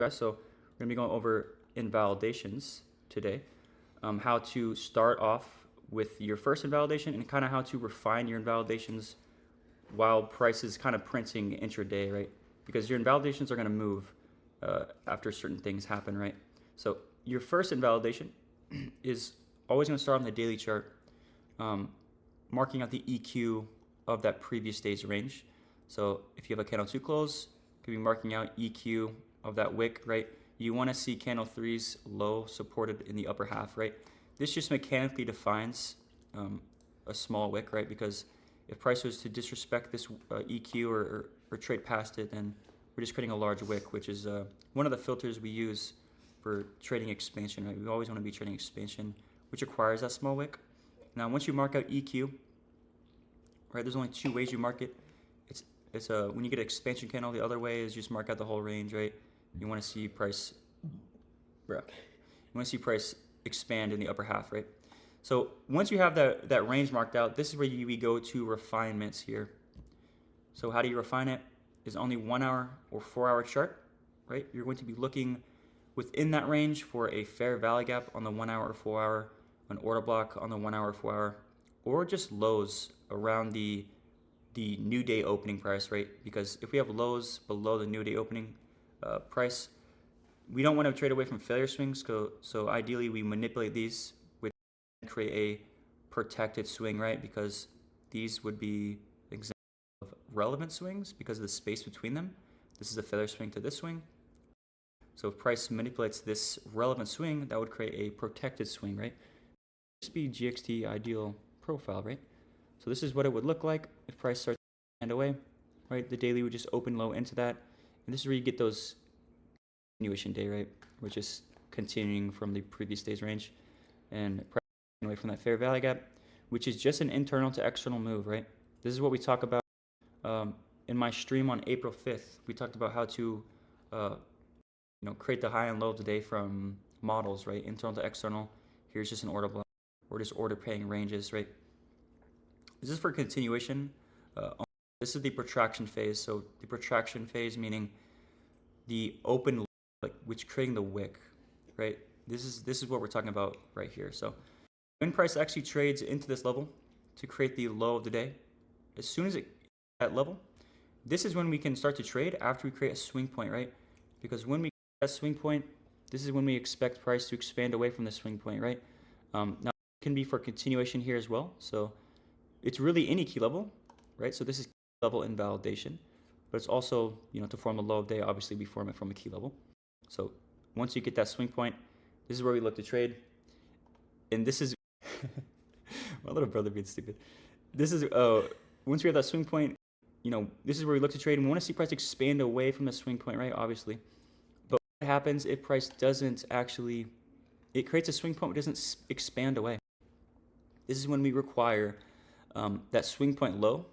guys. So we're gonna be going over invalidations today. How to start off with your first invalidation and kind of how to refine your invalidations while price is kind of printing intraday, right? Because your invalidations are gonna move after certain things happen, right? So your first invalidation is always gonna start on the daily chart, marking out the EQ of that previous day's range. So if you have a candle 2 close, you could be marking out EQ of that wick, right? You want to see candle 3's low supported in the upper half, right? This just mechanically defines a small wick, right? Because if price was to disrespect this EQ or trade past it, then we're just creating a large wick, which is one of the filters we use for trading expansion, right? We always want to be trading expansion, which requires that small wick. Now, once you mark out EQ, right, there's only 2 ways you mark it. It's when you get an expansion candle, the other way is just mark out the whole range, right? You want to see price, expand in the upper half, right? So once you have that range marked out, this is where we go to refinements here. So how do you refine it? Is only 1 hour or 4 hour chart, right? You're going to be looking within that range for a fair value gap on the 1 hour or 4 hour, an order block on the 1 hour or 4 hour, or just lows around the new day opening price, right? Because if we have lows below the new day opening price, we don't want to trade away from failure swings. So ideally, we manipulate these with create a protected swing, right? Because these would be examples of relevant swings because of the space between them. This is a failure swing to this swing. So if price manipulates this relevant swing, that would create a protected swing, right? This would be GXT ideal profile, right? So this is what it would look like if price starts to stand away, right? The daily would just open low into that. And this is where you get those continuation day, right? We're just continuing from the previous day's range and price away from that fair value gap, which is just an internal to external move, right? This is what we talk about in my stream on April 5th. We talked about how to create the high and low of the day from models, right? Internal to external. Here's just an order block or just order paying ranges, right? This is for continuation. This is the protraction phase. So the protraction phase meaning the open, which creating the wick, right? This is what we're talking about right here. So when price actually trades into this level to create the low of the day, as soon as it that level, this is when we can start to trade after we create a swing point, right? Because when we create that swing point, this is when we expect price to expand away from the swing point, right? Now it can be for continuation here as well. So it's really any key level, right? So this is key level invalidation, but it's also, to form a low of day, obviously we form it from a key level. So once you get that swing point, this is where we look to trade. And this is, my little brother being stupid. This is, once we have that swing point, this is where we look to trade and we want to see price expand away from the swing point, right? Obviously. But what happens if price doesn't actually, it creates a swing point but doesn't expand away. This is when we require that swing point low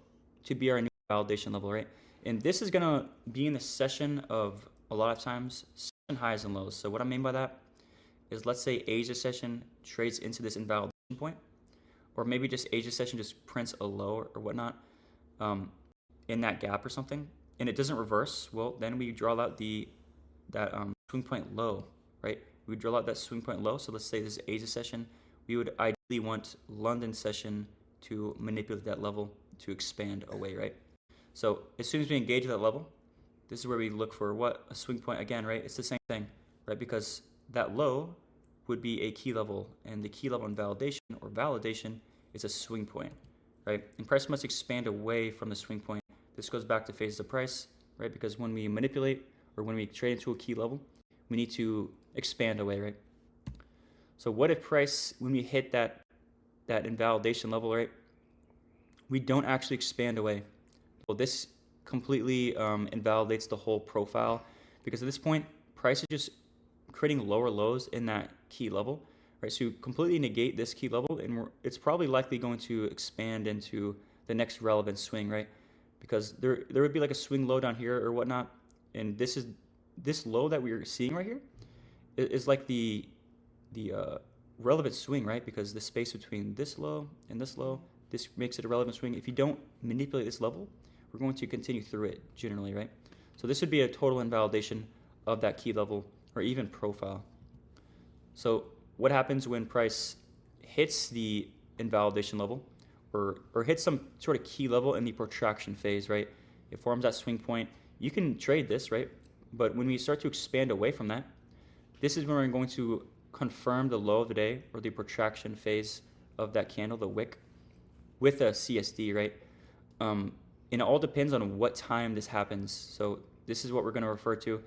to be our new validation level, right? And this is gonna be in the session of a lot of times session highs and lows. So what I mean by that is, let's say Asia session trades into this invalidation point, or maybe just Asia session just prints a low or whatnot in that gap or something, and it doesn't reverse. Well, then we draw out that swing point low, right? We draw out that swing point low. So let's say this is Asia session. We would ideally want London session to manipulate that level to expand away, right? So as soon as we engage that level, this is where we look for what? A swing point again, right? It's the same thing, right? Because that low would be a key level, and the key level invalidation or validation is a swing point, right? And price must expand away from the swing point. This goes back to phases of price, right? Because when we manipulate or when we trade into a key level, we need to expand away, right? So what if price, when we hit that invalidation level, right, we don't actually expand away? Well, this completely invalidates the whole profile, because at this point, price is just creating lower lows in that key level, right? So you completely negate this key level, and it's probably likely going to expand into the next relevant swing, right? Because there would be like a swing low down here or whatnot, and this low that we're seeing right here is like the relevant swing, right? Because the space between this low and this low, this makes it a relevant swing. If you don't manipulate this level, we're going to continue through it generally, right? So this would be a total invalidation of that key level or even profile. So what happens when price hits the invalidation level or hits some sort of key level in the protraction phase, right? It forms that swing point. You can trade this, right? But when we start to expand away from that, this is when we're going to confirm the low of the day or the protraction phase of that candle, the wick, with a CSD, right? And it all depends on what time this happens. So this is what we're going to refer to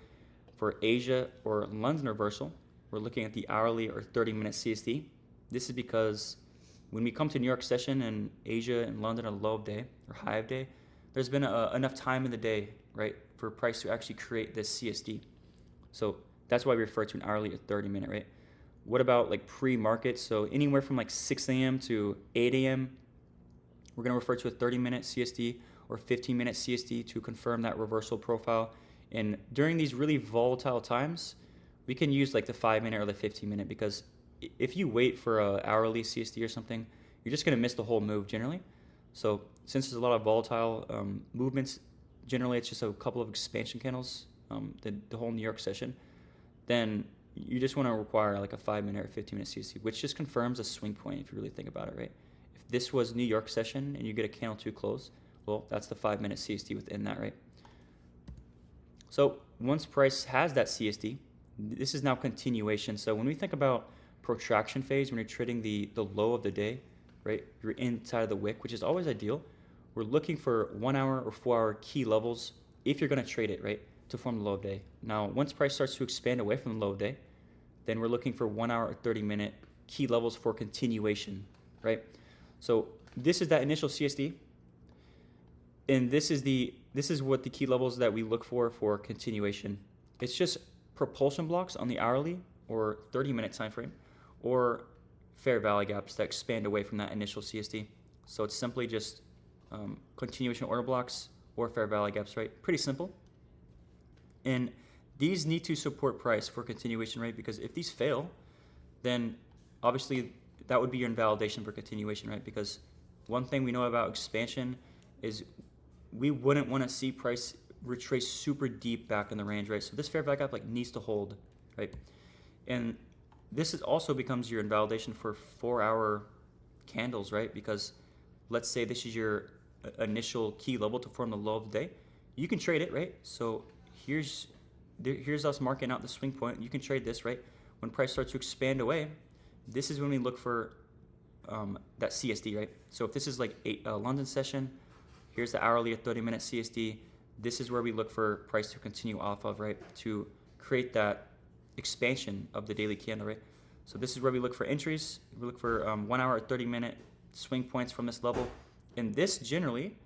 for Asia or London reversal. We're looking at the hourly or 30-minute CSD. This is because when we come to New York session and Asia and London are low of day or high of day, there's been enough time in the day, right, for price to actually create this CSD. So that's why we refer to an hourly or 30-minute, right? What about like pre-market? So anywhere from like 6 a.m. to 8 a.m., we're going to refer to a 30-minute CSD or 15-minute CSD to confirm that reversal profile. And during these really volatile times, we can use like the 5-minute or the 15-minute, because if you wait for an hourly CSD or something, you're just going to miss the whole move generally. So since there's a lot of volatile movements, generally it's just a couple of expansion candles, the whole New York session, then you just want to require like a 5-minute or 15-minute CSD, which just confirms a swing point if you really think about it, right? If this was New York session and you get a candle to close, well, that's the 5-minute CSD within that, right? So once price has that CSD, this is now continuation. So when we think about protraction phase, when you're trading the low of the day, right, you're inside of the wick, which is always ideal. We're looking for 1 hour or 4 hour key levels if you're going to trade it, right, to form the low of day. Now, once price starts to expand away from the low of day, then we're looking for 1 hour or 30-minute key levels for continuation, right? So this is that initial CSD, and this is what the key levels that we look for continuation. It's just propulsion blocks on the hourly or 30-minute time frame, or fair value gaps that expand away from that initial CSD. So it's simply just continuation order blocks or fair value gaps, right? Pretty simple. And these need to support price for continuation, right? Because if these fail, then obviously that would be your invalidation for continuation, right? Because one thing we know about expansion is we wouldn't want to see price retrace super deep back in the range, right? So this fair value gap like needs to hold, right? And this is also becomes your invalidation for 4 hour candles, right? Because let's say this is your initial key level to form the low of the day. You can trade it, right? So here's us marking out the swing point. You can trade this, right? When price starts to expand away, this is when we look for that CSD, right? So if this is like a London session, here's the hourly at 30-minute CSD. This is where we look for price to continue off of, right? To create that expansion of the daily candle, right? So this is where we look for entries. We look for 1 hour or 30-minute swing points from this level. And this generally,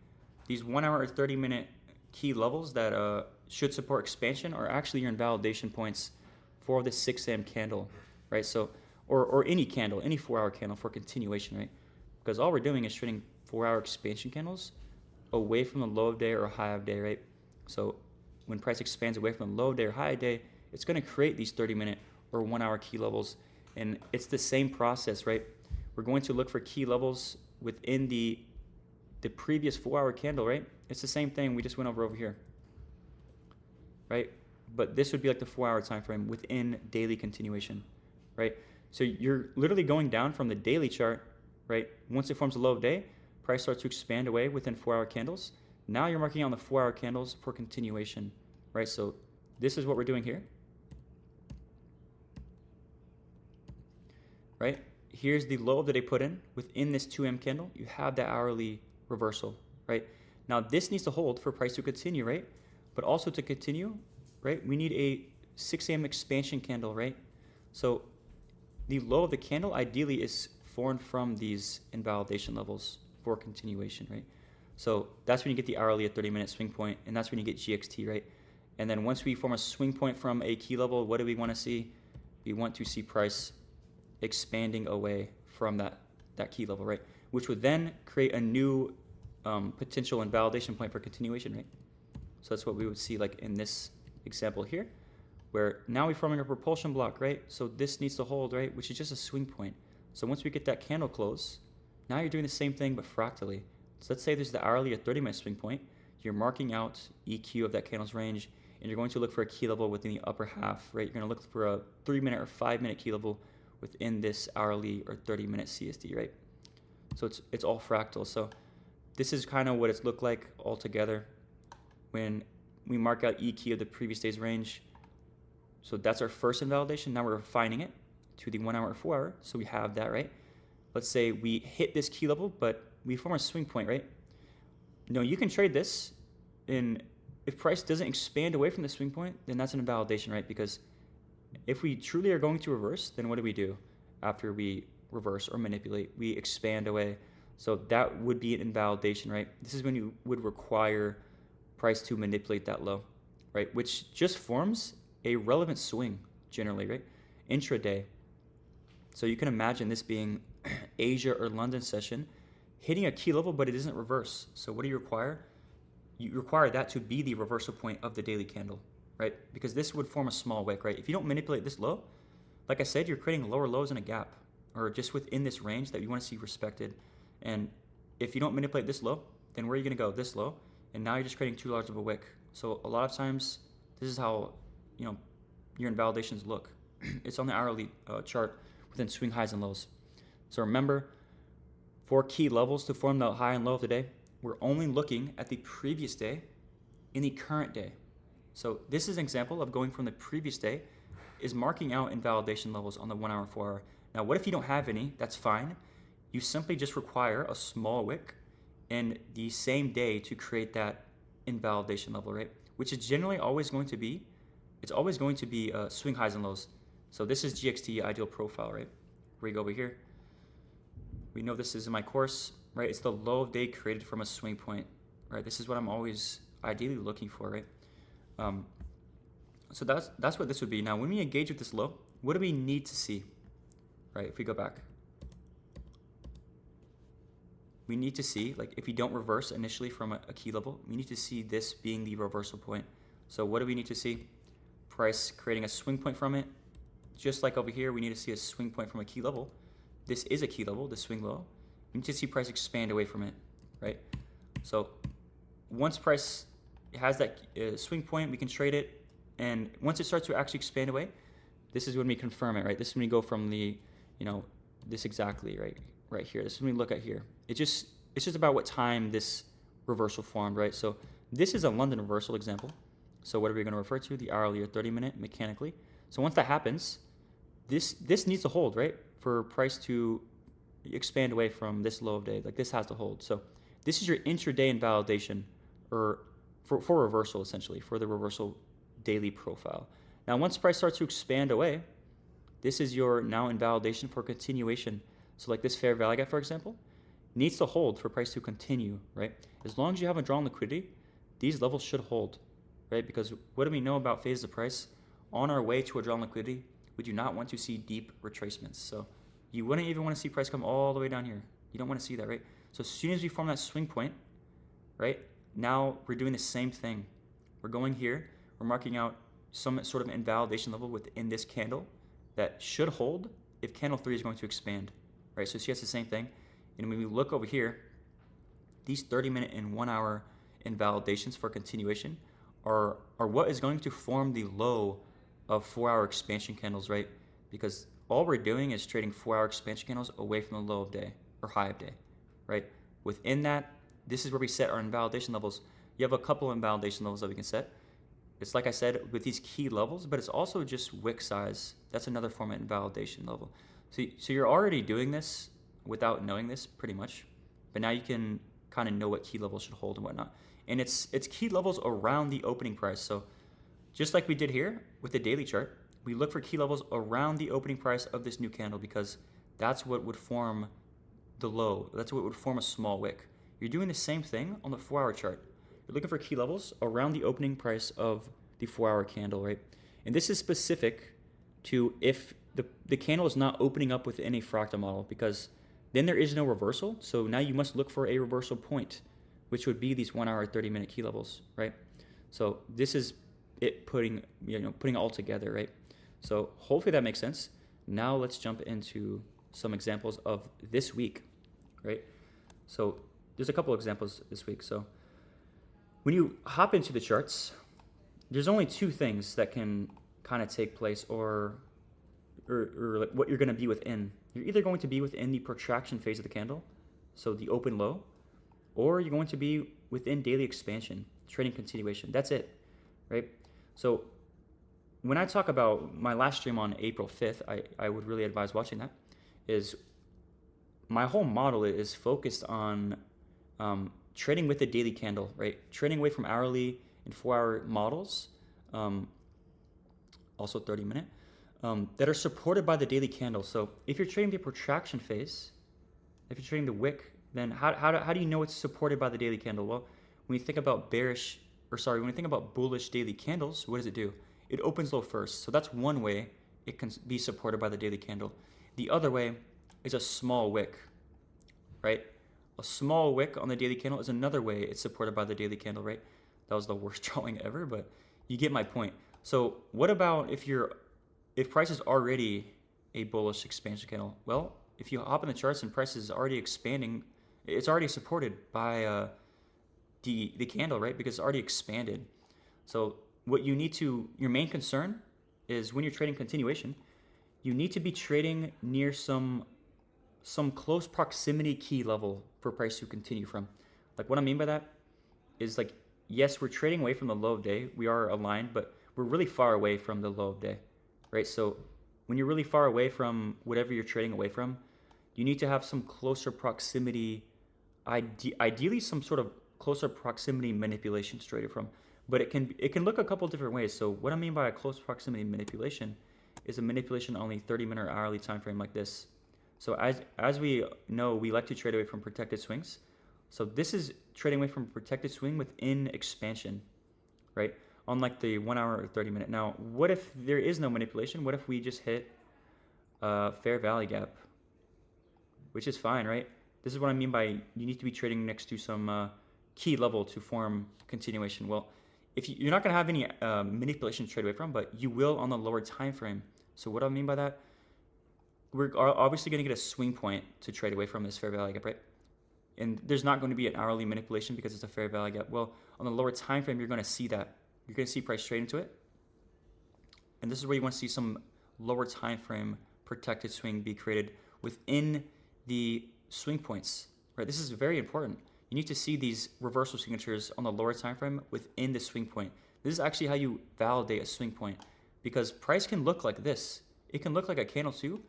these 1 hour or 30-minute key levels that should support expansion are actually your invalidation points for the 6 a.m. candle, right? So, or any candle, any 4 hour candle for continuation, right? Because all we're doing is trading 4 hour expansion candles away from the low of day or high of day, right? So when price expands away from the low of day or high of day, it's going to create these 30-minute or 1 hour key levels. And it's the same process, right? We're going to look for key levels within the previous 4 hour candle, right? It's the same thing we just went over here, right? But this would be like the 4 hour time frame within daily continuation, right? So you're literally going down from the daily chart, right? Once it forms a low of day, price starts to expand away within 4 hour candles. Now you're marking on the 4 hour candles for continuation, right? So this is what we're doing here, right? Here's the low that they put in within this 2M candle. You have that hourly reversal, right? Now this needs to hold for price to continue, right? But also to continue, right? We need a 6 a.m. expansion candle, right? So the low of the candle ideally is formed from these invalidation levels for continuation, right? So that's when you get the hourly at 30-minute swing point, and that's when you get GXT, right? And then once we form a swing point from a key level, what do we want to see? We want to see price expanding away from that key level, right? Which would then create a new potential invalidation point for continuation, right? So that's what we would see like in this example here, where now we're forming a propulsion block, right? So this needs to hold, right? Which is just a swing point. So once we get that candle close, now you're doing the same thing but fractally. So let's say there's the hourly at 30-minute swing point. You're marking out EQ of that candle's range, and you're going to look for a key level within the upper half, right? You're going to look for a 3-minute or 5-minute key level within this hourly or 30-minute CSD, right? So it's all fractal. So this is kind of what it's looked like all together when we mark out E key of the previous day's range. So that's our first invalidation. Now we're refining it to the 1 hour or 4 hour. So we have that, right? Let's say we hit this key level, but we form a swing point, right? No, you can trade this, and if price doesn't expand away from the swing point, then that's an invalidation, right? Because if we truly are going to reverse, then what do we do after we reverse or manipulate? We expand away. So that would be an invalidation, right? This is when you would require price to manipulate that low, right? Which just forms a relevant swing generally, right? Intraday. So you can imagine this being Asia or London session hitting a key level, but it isn't reverse. So what do you require? You require that to be the reversal point of the daily candle, right? Because this would form a small wick, right? If you don't manipulate this low, like I said, you're creating lower lows in a gap or just within this range that you want to see respected. And if you don't manipulate this low, then where are you going to go? This low. And now you're just creating too large of a wick. So a lot of times, this is how, your invalidations look. It's on the hourly chart within swing highs and lows. So remember, for key levels to form the high and low of the day, we're only looking at the previous day in the current day. So this is an example of going from the previous day is marking out invalidation levels on the 1 hour, 4 hour. Now, what if you don't have any? That's fine. You simply just require a small wick in the same day to create that invalidation level, right? Which is generally always going to be, swing highs and lows. So this is GXT ideal profile, right? We go over here. We know this is in my course, right? It's the low of day created from a swing point, right? This is what I'm always ideally looking for, right? So that's what this would be. Now, when we engage with this low, what do we need to see, right? If we go back, we need to see, like if you don't reverse initially from a key level, we need to see this being the reversal point. So what do we need to see? Price creating a swing point from it. Just like over here, we need to see a swing point from a key level. This is a key level, the swing low. We need to see price expand away from it, right? So once price has that swing point, we can trade it. And once it starts to actually expand away, this is when we confirm it, right? This is when we go from the, this exactly, right here. This is when we look at here. It's just about what time this reversal formed, right? So this is a London reversal example. So what are we going to refer to? The hourly or 30-minute mechanically. So once that happens, this needs to hold, right? For price to expand away from this low of day, like this has to hold. So this is your intraday invalidation, or for reversal essentially, for the reversal daily profile. Now once price starts to expand away, this is your now invalidation for continuation. So like this fair value gap, for example, needs to hold for price to continue, right? As long as you have a drawn liquidity, these levels should hold, right? Because what do we know about phases of price? On our way to a drawn liquidity, we do not want to see deep retracements. So you wouldn't even want to see price come all the way down here. You don't want to see that, right? So as soon as we form that swing point, right, now we're doing the same thing. We're going here, we're marking out some sort of invalidation level within this candle that should hold if candle 3 is going to expand, right? So see, that's the same thing. And when we look over here, these 30-minute and 1 hour invalidations for continuation are what is going to form the low of 4 hour expansion candles, right? Because all we're doing is trading 4 hour expansion candles away from the low of day or high of day, right? Within that, this is where we set our invalidation levels. You have a couple invalidation levels that we can set. It's like I said, with these key levels, but it's also just wick size. That's another form of invalidation level. So you're already doing this without knowing this pretty much, but now you can kind of know what key levels should hold and whatnot. And it's key levels around the opening price. So just like we did here with the daily chart, we look for key levels around the opening price of this new candle because that's what would form the low. That's what would form a small wick. You're doing the same thing on the 4 hour chart. You're looking for key levels around the opening price of the 4 hour candle, right? And this is specific to if the candle is not opening up within a fractal model, because then there is no reversal. So now you must look for a reversal point, which would be these 1 hour, 30-minute key levels, right? So this is it putting it all together, right? So hopefully that makes sense. Now let's jump into some examples of this week, right? So there's a couple examples this week. So when you hop into the charts, there's only two things that can kind of take place, or like what you're going to be within. You're either going to be within the protraction phase of the candle, so the open low, or you're going to be within daily expansion, trading continuation. That's it, right? So when I talk about my last stream on April 5th, I would really advise watching that, is my whole model is focused on trading with the daily candle, right? Trading away from hourly and 4-hour models, also 30-minute, that are supported by the daily candle. So if you're trading the protraction phase, if you're trading the wick, then how do you know it's supported by the daily candle? Well, when you think about when you think about bullish daily candles, what does it do? It opens low first. So that's one way it can be supported by the daily candle. The other way is a small wick, right? A small wick on the daily candle is another way it's supported by the daily candle, right? That was the worst drawing ever, but you get my point. So what about if price is already a bullish expansion candle? Well, if you hop in the charts and price is already expanding, it's already supported by the candle, right? Because it's already expanded. So what you need to, your main concern is when you're trading continuation, you need to be trading near some close proximity key level for price to continue from. Like what I mean by that is like, yes, we're trading away from the low of day. We are aligned, but we're really far away from the low of day, right? So when you're really far away from whatever you're trading away from, you need to have some closer proximity, ideally some sort of closer proximity manipulation to trade it from. But it can look a couple different ways. So what I mean by a close proximity manipulation is a manipulation on the 30-minute or hourly time frame like this. So as we know, we like to trade away from protected swings. So this is trading away from protected swing within expansion, right? On like the 1 hour or 30-minute. Now, what if there is no manipulation? What if we just hit fair value gap, which is fine, right? This is what I mean by you need to be trading next to some key level to form continuation. Well, if you're not going to have any manipulation to trade away from, but you will on the lower time frame. So what do I mean by that? We're obviously going to get a swing point to trade away from this fair value gap, right? And there's not going to be an hourly manipulation because it's a fair value gap. Well, on the lower time frame, you're going to see that. You're going to see price trade into it. And this is where you want to see some lower time frame protected swing be created within the swing points, right? This is very important. You need to see these reversal signatures on the lower time frame within the swing point. This is actually how you validate a swing point, because price can look like this. It can look like a candle too,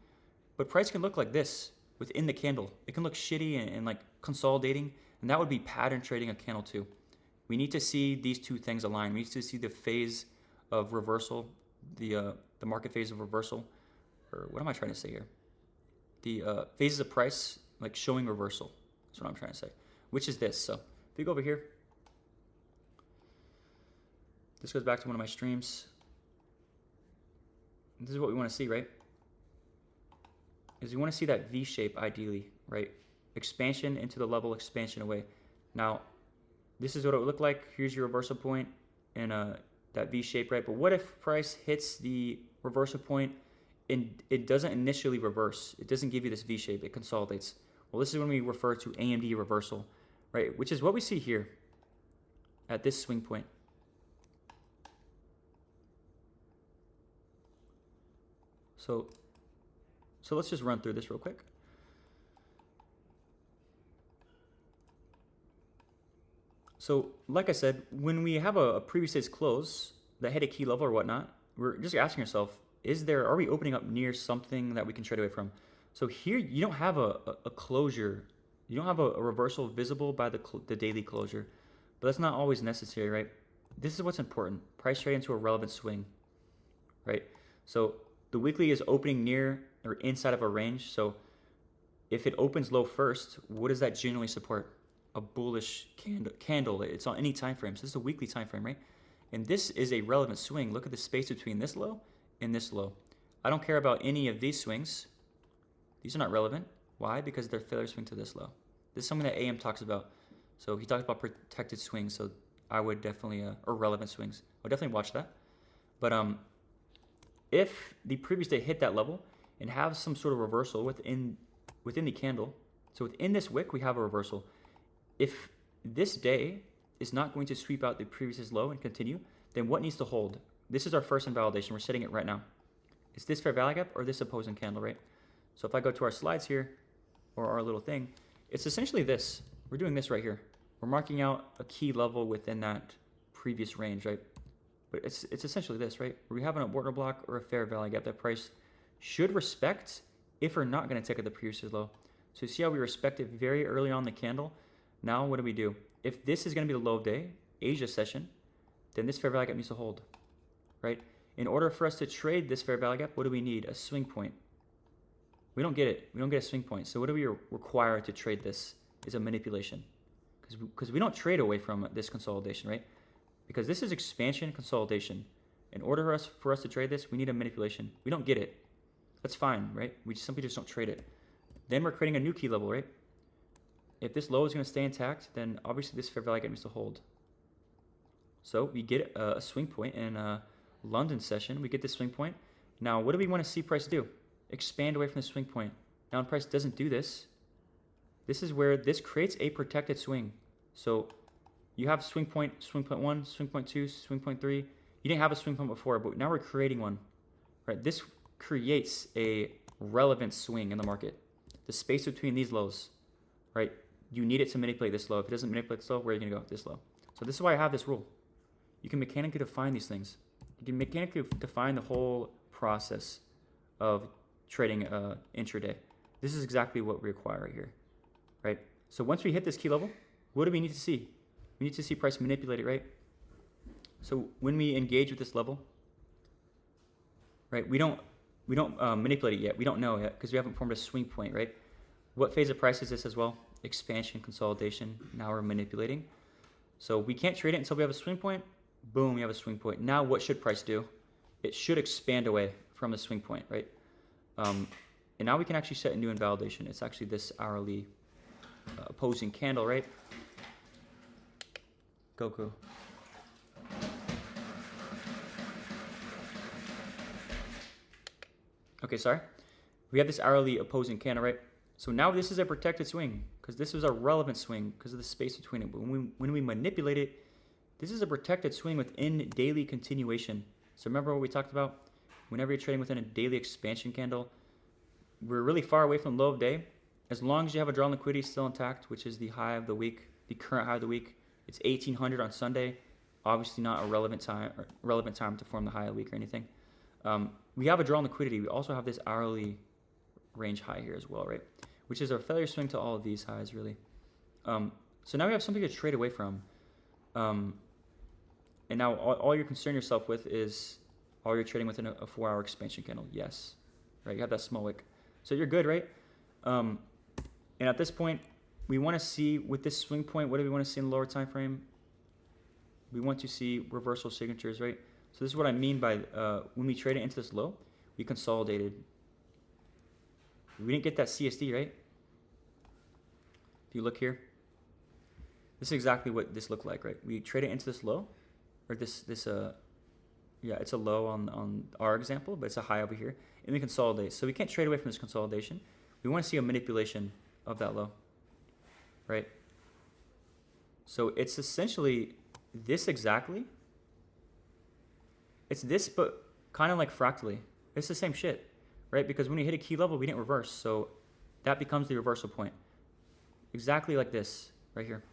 but price can look like this within the candle. It can look shitty and like consolidating, and that would be pattern trading a candle too. We need to see these two things align. We need to see the phase of reversal, the market phase of reversal, or what am I trying to say here? The phases of price like showing reversal. That's what I'm trying to say, which is this. So if you go over here, this goes back to one of my streams. This is what we want to see, right? Is we want to see that V shape ideally, right? Expansion into the level, expansion away. Now, this is what it would look like. Here's your reversal point and that V shape, right? But what if price hits the reversal point and it doesn't initially reverse? It doesn't give you this V shape. It consolidates. Well, this is when we refer to AMD reversal, right? Which is what we see here at this swing point. So let's just run through this real quick. So like I said, when we have a previous day's close that hit a key level or whatnot, we're just asking ourselves, are we opening up near something that we can trade away from? So here you don't have a closure. You don't have a reversal visible by the daily closure, but that's not always necessary, right? This is what's important. Price trade into a relevant swing, right? So the weekly is opening near or inside of a range. So if it opens low first, what does that generally support? A bullish candle. It's on any time frame. So this is a weekly time frame, right? And this is a relevant swing. Look at the space between this low and this low. I don't care about any of these swings. These are not relevant. Why? Because they're failure swing to this low. This is something that AM talks about. So he talks about protected swings. So I would definitely, or relevant swings. I would definitely watch that. But if the previous day hit that level and have some sort of reversal within the candle, so within this wick we have a reversal. If this day is not going to sweep out the previous low and continue, then what needs to hold? This is our first invalidation. We're setting it right now. Is this fair value gap or this opposing candle, right? So if I go to our slides here, or our little thing, it's essentially this. We're doing this right here. We're marking out a key level within that previous range, right? But it's essentially this, right? Where we have an order block or a fair value gap that price should respect if we're not going to take at the previous low. So you see how we respect it very early on in the candle. Now what do? If this is going to be the low of day, Asia session, then this fair value gap needs to hold, right? In order for us to trade this fair value gap, what do we need? A swing point. We don't get it. We don't get a swing point. So what do we require to trade this is a manipulation. Because we don't trade away from this consolidation, right? Because this is expansion, consolidation. In order for us to trade this, we need a manipulation. We don't get it. That's fine, right? We simply just don't trade it. Then we're creating a new key level, right? If this low is going to stay intact, then obviously this fair value gap needs to hold. So we get a swing point in a London session. We get this swing point. Now, what do we want to see price do? Expand away from the swing point. Now, when price doesn't do this, this is where this creates a protected swing. So you have swing point 1, swing point 2, swing point 3. You didn't have a swing point before, but now we're creating one, right? This creates a relevant swing in the market. The space between these lows, right? You need it to manipulate this low. If it doesn't manipulate this low, where are you going to go? This low. So this is why I have this rule. You can mechanically define these things. You can mechanically define the whole process of trading intraday. This is exactly what we require right here, right? So once we hit this key level, what do we need to see? We need to see price manipulate it, right? So when we engage with this level, right, we don't manipulate it yet. We don't know yet because we haven't formed a swing point, right? What phase of price is this as well? Expansion, consolidation. Now we're manipulating. So we can't trade it until we have a swing point. Boom, we have a swing point. Now what should price do? It should expand away from the swing point, right? And now we can actually set a new invalidation. It's actually this hourly opposing candle, right? Goku. Okay, sorry. We have this hourly opposing candle, right? So now this is a protected swing because this was a relevant swing because of the space between it. But when we manipulate it, this is a protected swing within daily continuation. So remember what we talked about? Whenever you're trading within a daily expansion candle, we're really far away from low of day. As long as you have a drawn liquidity still intact, which is the high of the week, the current high of the week, it's 1800 on Sunday. Obviously not a relevant time to form the high of the week or anything. We have a drawn liquidity. We also have this hourly range high here as well, right? Which is a failure swing to all of these highs, really. So now we have something to trade away from. And now all you're concerned yourself with is all you're trading within a 4-hour expansion candle. Yes, right? You have that small wick. So you're good, right? And at this point, we want to see with this swing point, what do we want to see in the lower time frame? We want to see reversal signatures, right? So this is what I mean by when we trade it into this low, we consolidated. We didn't get that CSD, right? If you look here, this is exactly what this looked like, right? We trade it into this low, or yeah, it's a low on our example, but it's a high over here, and we consolidate. So we can't trade away from this consolidation. We want to see a manipulation of that low, right? So it's essentially this exactly. It's this, but kind of like fractally. It's the same shit, right? Because when we hit a key level, we didn't reverse, so that becomes the reversal point. Exactly like this, right here.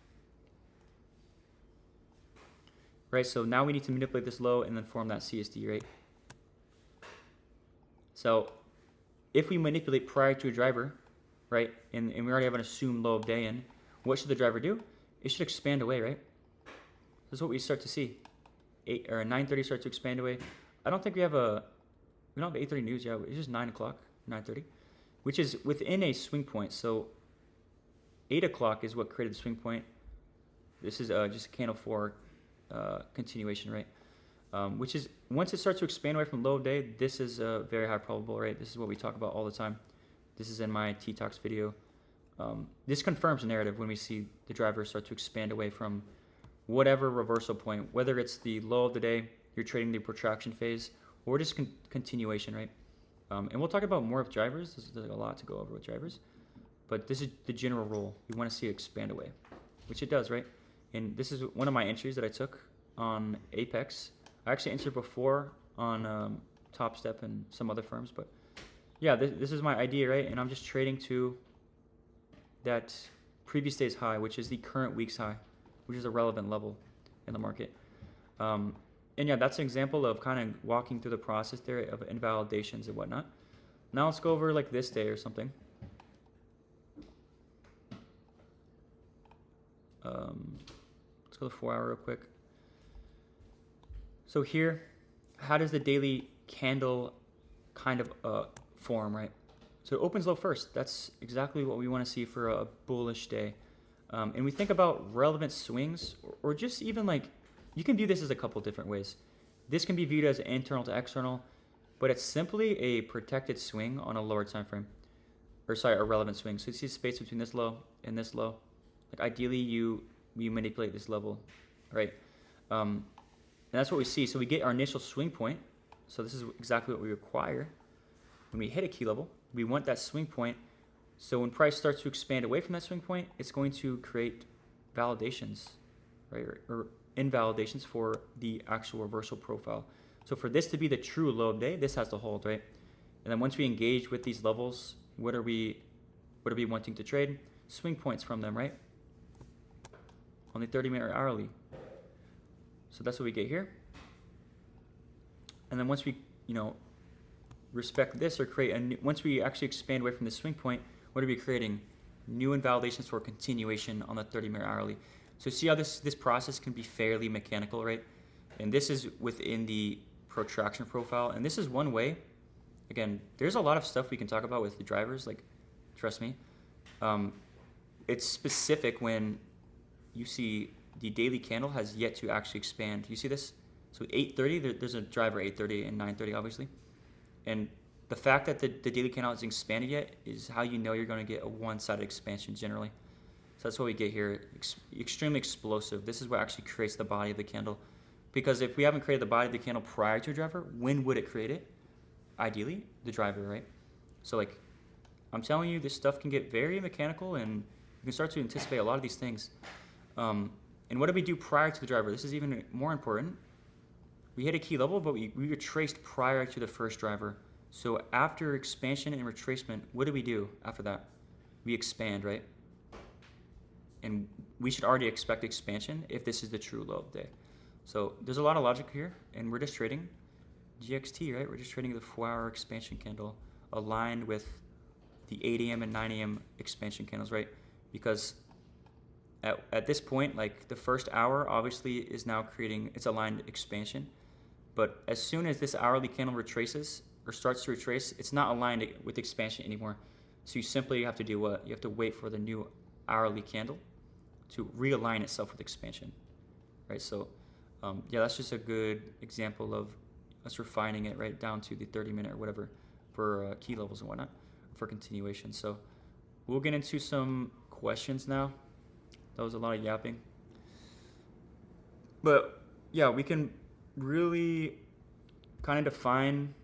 Right, so now we need to manipulate this low and then form that CSD, right? So if we manipulate prior to a driver, right, and we already have an assumed low of day in, what should the driver do? It should expand away, right? This is what we start to see. 9:30 start to expand away. I don't think we don't have 8:30 news yet. It's just 9 o'clock, 9:30, which is within a swing point. So 8 o'clock is what created the swing point. This is just a candle 4 continuation, right? Which is once it starts to expand away from low of day, this is very high probable, right? This is what we talk about all the time. This is in my T-Talks video. This confirms the narrative when we see the driver start to expand away from whatever reversal point, whether it's the low of the day, you're trading the protraction phase, or just continuation, right? And we'll talk about more of drivers. There's a lot to go over with drivers, but this is the general rule. You want to see it expand away, which it does, right? And this is one of my entries that I took on Apex. I actually entered before on Top Step and some other firms, but yeah, this is my idea, right? And I'm just trading to that previous day's high, which is the current week's high, which is a relevant level in the market. And yeah, that's an example of kind of walking through the process there of invalidations and whatnot. Now let's go over like this day or something. Let's go to 4 hour real quick. So here, how does the daily candle kind of form, right? So it opens low first. That's exactly what we want to see for a bullish day. And we think about relevant swings, or just even like, you can view this as a couple different ways. This can be viewed as internal to external, but it's simply a protected swing on a lower time frame. Or sorry, a relevant swing. So you see the space between this low and this low. Like ideally you manipulate this level, right? And that's what we see. So we get our initial swing point. So this is exactly what we require. When we hit a key level, we want that swing point. So when price starts to expand away from that swing point, it's going to create validations, right? Or invalidations for the actual reversal profile. So for this to be the true low of day, this has to hold, right? And then once we engage with these levels, what are we wanting to trade? Swing points from them, right? On the 30-minute or hourly. So that's what we get here. And then once we, respect this or create a new, once we actually expand away from the swing point, what are we creating? New invalidations for continuation on the 30-minute hourly. So see how this process can be fairly mechanical, right? And this is within the protraction profile. And this is one way. Again, there's a lot of stuff we can talk about with the drivers, like, trust me. It's specific when you see the daily candle has yet to actually expand. You see this? So 8:30, there's a driver 8:30 and 9:30, obviously. And the fact that the daily candle isn't expanded yet is how you know you're going to get a one-sided expansion generally. So that's what we get here. Extremely explosive. This is what actually creates the body of the candle. Because if we haven't created the body of the candle prior to a driver, when would it create it? Ideally, the driver, right? So like, I'm telling you, this stuff can get very mechanical and you can start to anticipate a lot of these things. And what do we do prior to the driver? This is even more important. We hit a key level, but we retraced prior to the first driver. So after expansion and retracement, what do we do after that? We expand, right? And we should already expect expansion if this is the true low of the day. So there's a lot of logic here, and we're just trading GXT, right? We're just trading the 4-hour expansion candle aligned with the 8 a.m. and 9 a.m. expansion candles, right? Because at this point, like the first hour obviously is now creating its aligned expansion. But as soon as this hourly candle retraces or starts to retrace, it's not aligned with expansion anymore. So you simply have to do what? You have to wait for the new hourly candle to realign itself with expansion, right? So yeah, that's just a good example of us refining it right down to the 30-minute or whatever for key levels and whatnot for continuation. So we'll get into some questions now. That was a lot of yapping. But yeah, we can really kind of define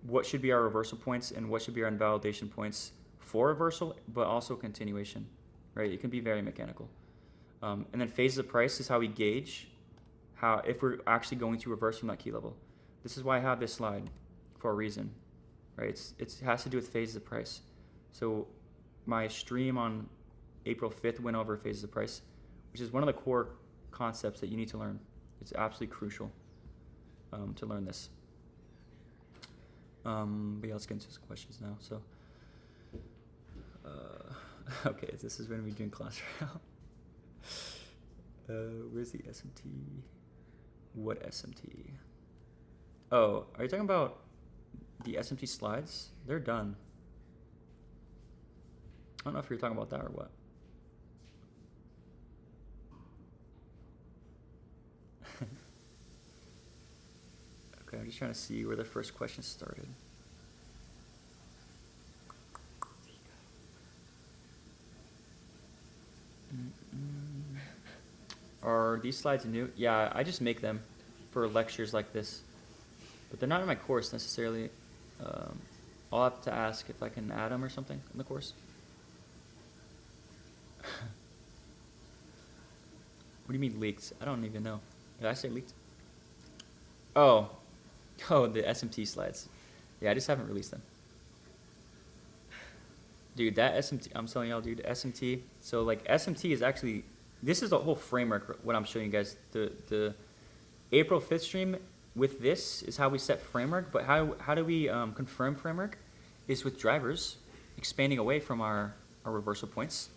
what should be our reversal points and what should be our invalidation points for reversal, but also continuation, right? It can be very mechanical. And then phases of price is how we gauge how if we're actually going to reverse from that key level. This is why I have this slide for a reason, right? It has to do with phases of price. So my stream on April 5th went over phases of price, which is one of the core concepts that you need to learn. It's absolutely crucial to learn this. But yeah, let's get into some questions now. So, okay, this is when we're doing class round. Where's the SMT? What SMT? Oh, are you talking about the SMT slides? They're done. I don't know if you're talking about that or what. Okay, I'm just trying to see where the first question started. Are these slides new? Yeah, I just make them for lectures like this, but they're not in my course necessarily. I'll have to ask if I can add them or something in the course. What do you mean leaked? I don't even know. Did I say leaked? Oh, oh, the SMT slides. Yeah, I just haven't released them. Dude, that SMT, I'm telling y'all, dude, SMT. So like SMT is actually, this is the whole framework, what I'm showing you guys. The April 5th stream with this is how we set framework, but how do we confirm framework? Is with drivers expanding away from our reversal points,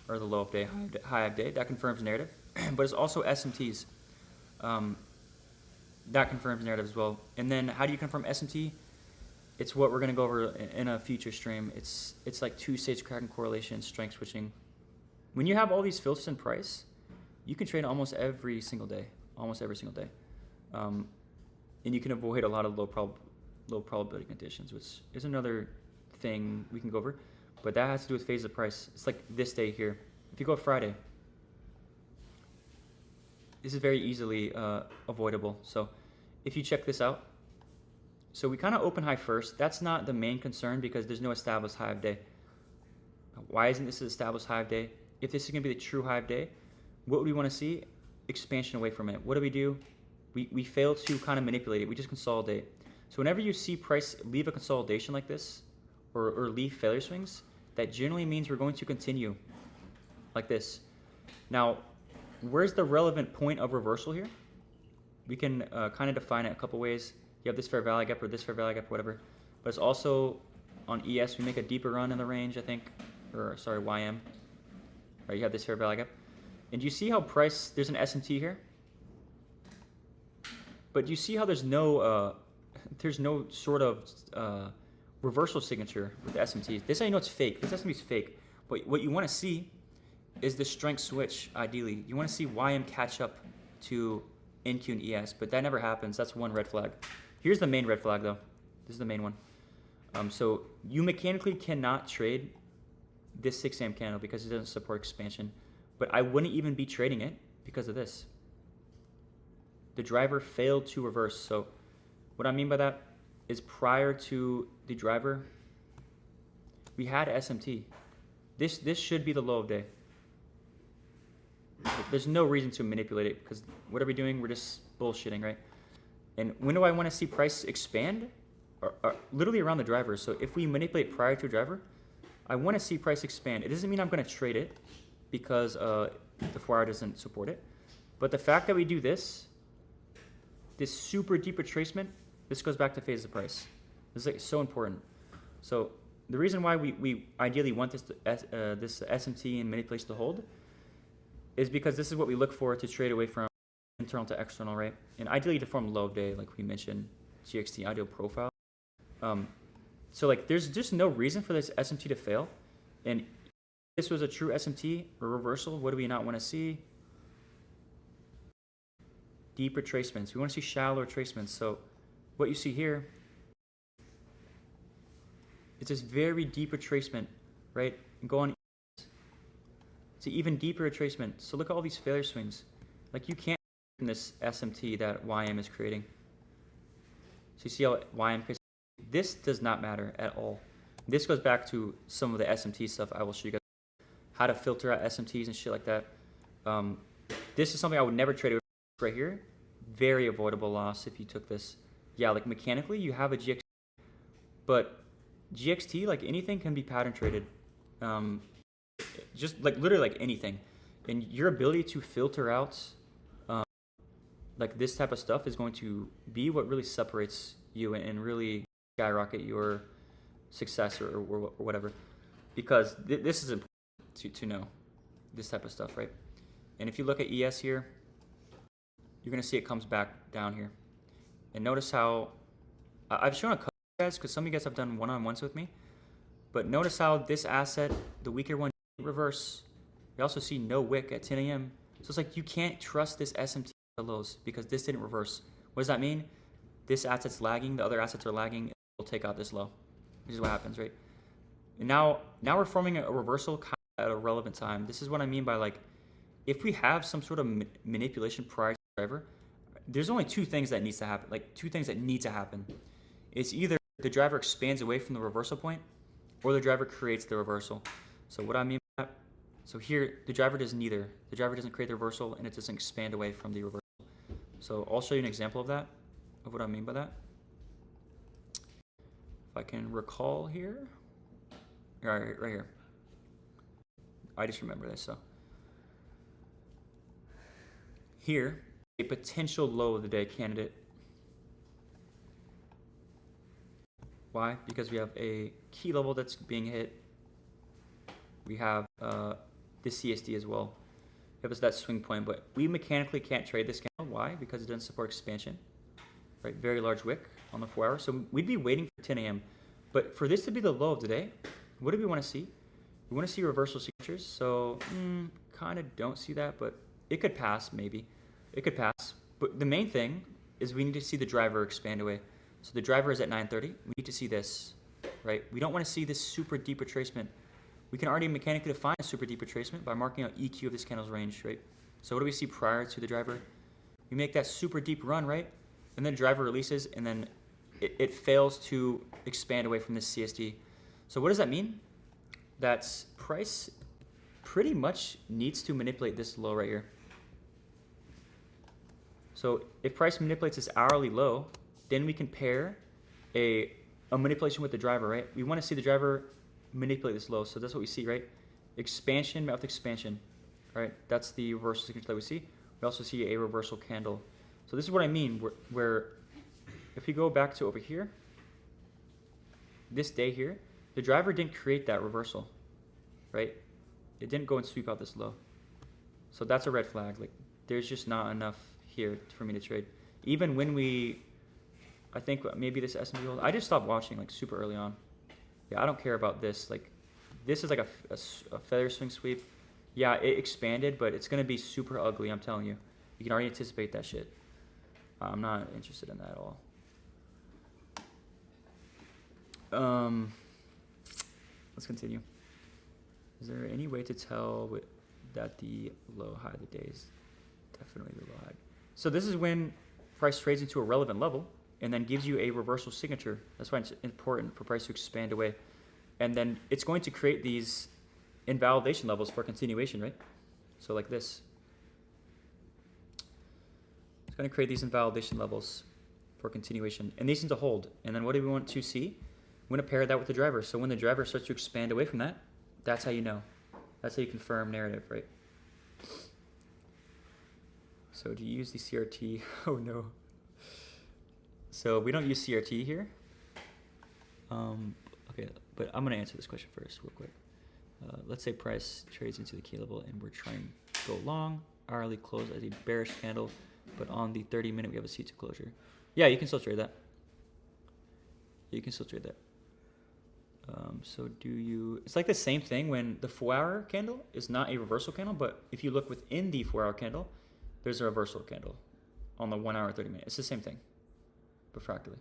or the low of day, high of day. That confirms narrative. But it's also SMTs. That confirms narrative as well. And then how do you confirm SMT? It's what we're going to go over in a future stream. It's like two-stage Kraken correlation, strength switching. When you have all these filters in price, you can trade almost every single day. Almost every single day. And you can avoid a lot of low probability conditions, which is another thing we can go over. But that has to do with phase of price. It's like this day here. If you go Friday, this is very easily avoidable. So if you check this out, so we kind of open high first. That's not the main concern because there's no established high of day. Why isn't this an established high of day? If this is going to be the true high of day, what would we want to see? Expansion away from it. What do? We fail to kind of manipulate it. We just consolidate. So whenever you see price leave a consolidation like this, or leave failure swings, that generally means we're going to continue like this. Now, where's the relevant point of reversal here? We can kind of define it a couple ways. You have this fair value gap or this fair value gap or whatever. But it's also on ES, we make a deeper run in the range, I think. Or sorry, YM. Right, you have this fair value gap. And do you see how price, there's an SMT here? But do you see how there's no sort of reversal signature with the SMT? This is how you know it's fake. This SMT is fake. But what you want to see is the strength switch, ideally. You want to see YM catch up to NQ and ES, but that never happens. That's one red flag. Here's the main red flag, though. This is the main one. So you mechanically cannot trade this 6 a.m. candle because it doesn't support expansion. But I wouldn't even be trading it because of this. The driver failed to reverse. So what I mean by that is prior to the driver, we had SMT. This should be the low of day. There's no reason to manipulate it because what are we doing? We're just bullshitting, right? And when do I want to see price expand? Or literally around the driver. So if we manipulate prior to a driver, I want to see price expand. It doesn't mean I'm going to trade it because the 4-hour doesn't support it. But the fact that we do this super deep retracement, this goes back to phase of price. This is like so important. So the reason why we ideally want this SMT and manipulation to hold is because this is what we look for to trade away from internal to external, right? And ideally to form low of day, like we mentioned, GXT ideal profile. So like there's just no reason for this SMT to fail. And if this was a true SMT or reversal, what do we not want to see? Deep retracements. We want to see shallow retracements. So what you see here is this very deep retracement, right? And go on to even deeper retracement. So look at all these failure swings. Like you can't in this SMT that YM is creating. So you see how YM creates. This does not matter at all. This goes back to some of the SMT stuff I will show you guys. How to filter out SMTs and shit like that. This is something I would never trade with right here. Very avoidable loss if you took this. Yeah, like mechanically you have a GXT, but GXT, like anything can be pattern traded. Just like literally like anything. And your ability to filter out like this type of stuff is going to be what really separates you and really skyrocket your success or whatever. Because this is important to know this type of stuff, right? And if you look at ES here, you're going to see it comes back down here. And notice how I've shown a couple of guys because some of you guys have done one-on-ones with me. But notice how this asset, the weaker one, reverse. We also see no wick at 10 a.m. So it's like you can't trust this SMT lows because this didn't reverse. What does that mean? This asset's lagging, the other assets are lagging, we'll take out this low. This is what happens, right? And now we're forming a reversal at a relevant time. This is what I mean by like, if we have some sort of manipulation prior to the driver, there's only two things that needs to happen, like two things that need to happen. It's either the driver expands away from the reversal point or the driver creates the reversal. So what I mean by that, so here the driver does neither. The driver doesn't create the reversal and it doesn't expand away from the reversal. So I'll show you an example of that, of what I mean by that. If I can recall here, right here. I just remember this, so. Here, a potential low of the day candidate. Why? Because we have a key level that's being hit. We have this CSD as well. Give us that swing point, but we mechanically can't trade this candle. Why? Because it doesn't support expansion. Right? Very large wick on the 4 hour. So we'd be waiting for 10 a.m. But for this to be the low of the day, what do we want to see? We want to see reversal signatures. So kind of don't see that, but it could pass maybe. It could pass. But the main thing is we need to see the driver expand away. So the driver is at 930. We need to see this, right? We don't want to see this super deep retracement. We can already mechanically define a super deep retracement by marking out EQ of this candle's range, right? So what do we see prior to the driver? We make that super deep run, right? And then the driver releases, and then it fails to expand away from this CSD. So what does that mean? That price pretty much needs to manipulate this low right here. So if price manipulates this hourly low, then we can pair a manipulation with the driver, right? We want to see the driver manipulate this low. So that's what we see, right? Expansion met with expansion, right? That's the reversal signature that we see. We also see a reversal candle. So this is what I mean, where if we go back to over here, this day here, the driver didn't create that reversal, right? It didn't go and sweep out this low. So that's a red flag. Like, there's just not enough here for me to trade. Even when I think maybe this S&P hold, I just stopped watching like super early on. Yeah, I don't care about this. Like, this is like a feather swing sweep. Yeah, it expanded, but it's going to be super ugly, I'm telling you. You can already anticipate that shit. I'm not interested in that at all. Let's continue. Is there any way to tell that the low high of the day is definitely the low high? So this is when price trades into a relevant level and then gives you a reversal signature. That's why it's important for price to expand away. And then it's going to create these invalidation levels for continuation, right? So like this. It's going to create these invalidation levels for continuation. And these need to hold. And then what do we want to see? We want to pair that with the driver. So when the driver starts to expand away from that, that's how you know. That's how you confirm narrative, right? So do you use the CRT? Oh no. So we don't use CRT here. Okay, but I'm going to answer this question first real quick. Let's say price trades into the key level and we're trying to go long, hourly close as a bearish candle, but on the 30-minute we have a C2 closure. Yeah, you can still trade that. You can still trade that. So it's like the same thing when the 4-hour candle is not a reversal candle, but if you look within the 4-hour candle, there's a reversal candle on the 1 hour 30-minute. It's the same thing, but fractally.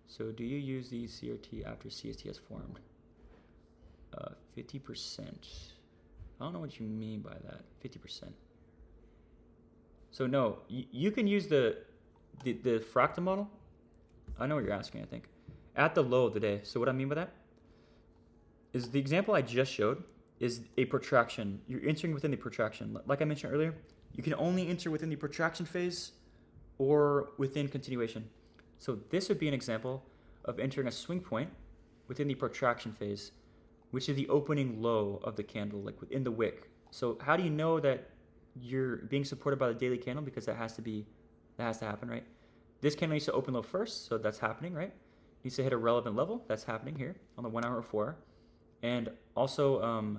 So do you use the CRT after CST has formed? 50%. I don't know what you mean by that, 50%. So no, you can use the fractal model. I know what you're asking, I think. At the low of the day. So what I mean by that is the example I just showed is a protraction. You're entering within the protraction. Like I mentioned earlier, you can only enter within the protraction phase or within continuation. So this would be an example of entering a swing point within the protraction phase, which is the opening low of the candle, like within the wick. So how do you know that you're being supported by the daily candle? Because that has to happen, right? This candle needs to open low first, so that's happening, right? Needs to hit a relevant level. That's happening here on the 1 hour or 4 hour. And also,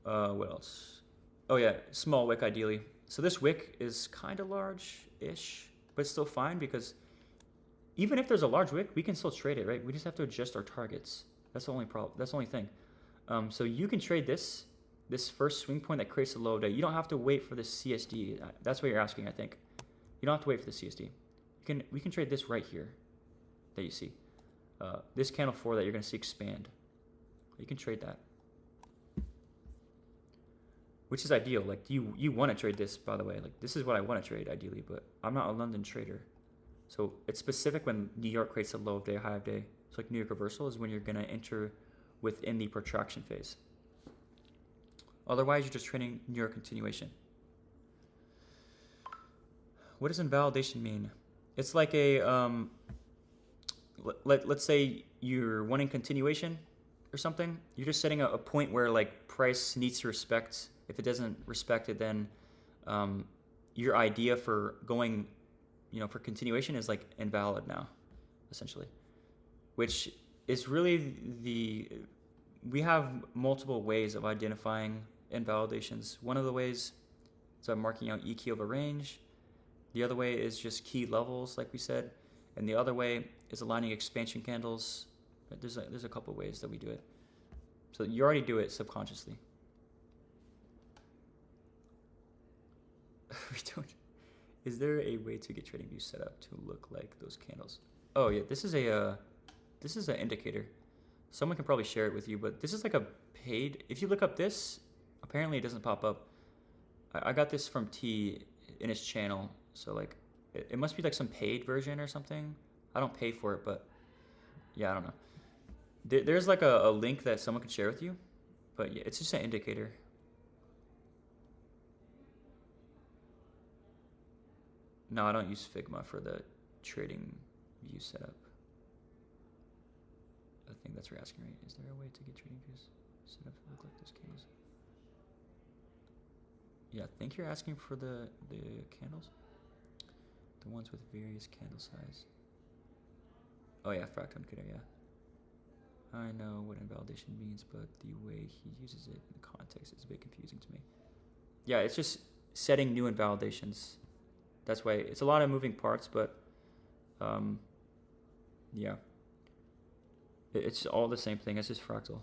what else? Oh yeah, small wick ideally. So this wick is kind of large-ish, but still fine because even if there's a large wick, we can still trade it, right? We just have to adjust our targets. That's the only problem. That's the only thing. So you can trade this first swing point that creates a low day. You don't have to wait for the CSD. That's what you're asking, I think. You don't have to wait for the CSD. We can trade this right here that you see. This candle 4 that you're going to see expand. You can trade that. Which is ideal. Like you want to trade this, by the way. Like this is what I want to trade ideally, but I'm not a London trader. So it's specific when New York creates a low of day, high of day. So like New York reversal is when you're going to enter within the protraction phase. Otherwise, you're just trading New York continuation. What does invalidation mean? It's like a let's say you're wanting continuation or something. You're just setting a point where like price needs to respect. If it doesn't respect it, then your idea for going, for continuation is like invalid now, essentially. Which is really we have multiple ways of identifying invalidations. One of the ways is by marking out E key of a range. The other way is just key levels, like we said. And the other way is aligning expansion candles. There's a couple ways that we do it. So you already do it subconsciously. We don't. Is there a way to get trading views set up to look like those candles? Oh yeah, this is an indicator. Someone can probably share it with you, but this is like a paid. If you look up this, apparently it doesn't pop up. I got this from T in his channel, so like it must be like some paid version or something. I don't pay for it, but yeah, I don't know. There's like a link that someone can share with you, but yeah, it's just an indicator. No, I don't use Figma for the trading view setup. I think that's what you're asking, right? Is there a way to get trading views set up to look like those candles? Yeah, I think you're asking for the candles. The ones with various candle size. Oh yeah, fractal indicator, yeah. I know what invalidation means, but the way he uses it in context is a bit confusing to me. Yeah, it's just setting new invalidations. That's why it's a lot of moving parts, but yeah. It's all the same thing. It's just fractal.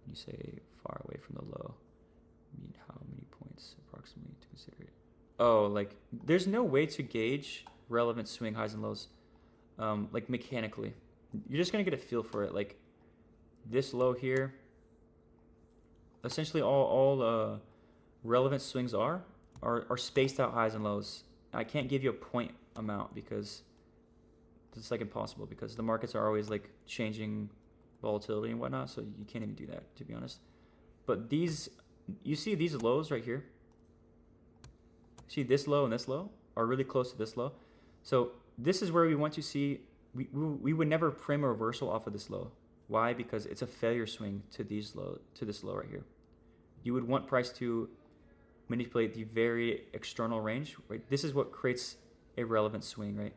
You say far away from the low. I mean, how many points approximately to consider it? Oh, like there's no way to gauge relevant swing highs and lows, like mechanically. You're just gonna get a feel for it. Like this low here. Essentially, all relevant swings are spaced out highs and lows. I can't give you a point amount because it's like impossible, because the markets are always like changing volatility and whatnot, so you can't even do that, to be honest. But you see these lows right here? See this low and this low are really close to this low. So this is where we want to see, we would never frame a reversal off of this low. Why? Because it's a failure swing to this low right here. You would want price to manipulate the very external range, right? This is what creates a relevant swing, right?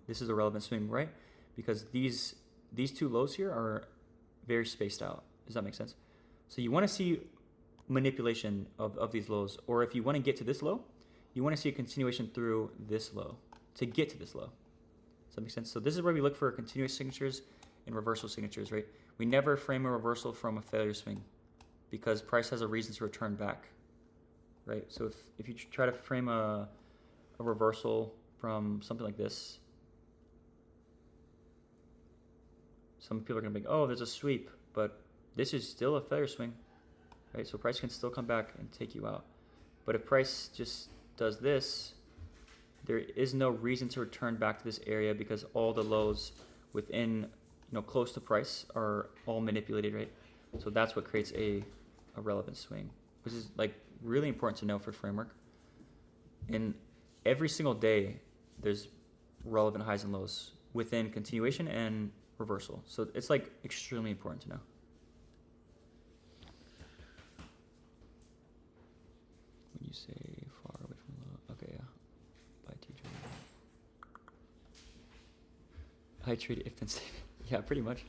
This is a relevant swing, right? Because these two lows here are very spaced out. Does that make sense? So you want to see manipulation of these lows, or if you want to get to this low, you want to see a continuation through this low to get to this low. Does that make sense? So this is where we look for continuous signatures and reversal signatures, right? We never frame a reversal from a failure swing because price has a reason to return back, right? So if you try to frame a reversal from something like this, some people are going to be like, oh, there's a sweep, but this is still a failure swing, right? So price can still come back and take you out. But if price just does this, there is no reason to return back to this area because all the lows within, close to price are all manipulated, right? So that's what creates a relevant swing, which is like really important to know for framework. And every single day, there's relevant highs and lows within continuation and reversal. So it's like extremely important to know. When you say far away from low, okay, yeah. Buy teacher. I trade if then save it. Yeah, pretty much.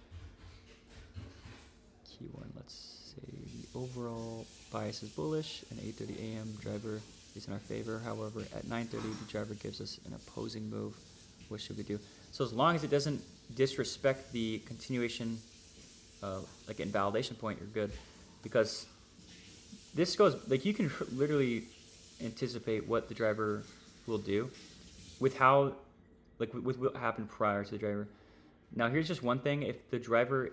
Key one, let's say the overall bias is bullish and 8:30 a.m. driver is in our favor. However, at 9:30 the driver gives us an opposing move. What should we do? So as long as it doesn't disrespect the continuation, like invalidation point, you're good. Because this goes, like you can literally anticipate what the driver will do with how, like with what happened prior to the driver. Now here's just one thing. If the driver,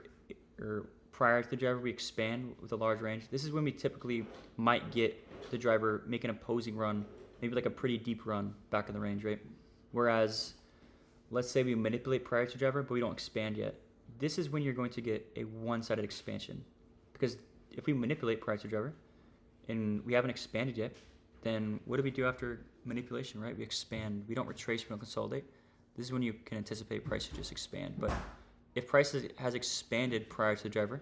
or prior to the driver, we expand with a large range, this is when we typically might get the driver make an opposing run, maybe like a pretty deep run back in the range, right? Whereas, let's say we manipulate prior to driver, but we don't expand yet. This is when you're going to get a one-sided expansion. Because if we manipulate prior to driver and we haven't expanded yet, then what do we do after manipulation, right? We expand. We don't retrace, we don't consolidate. This is when you can anticipate price to just expand. But if price has expanded prior to the driver,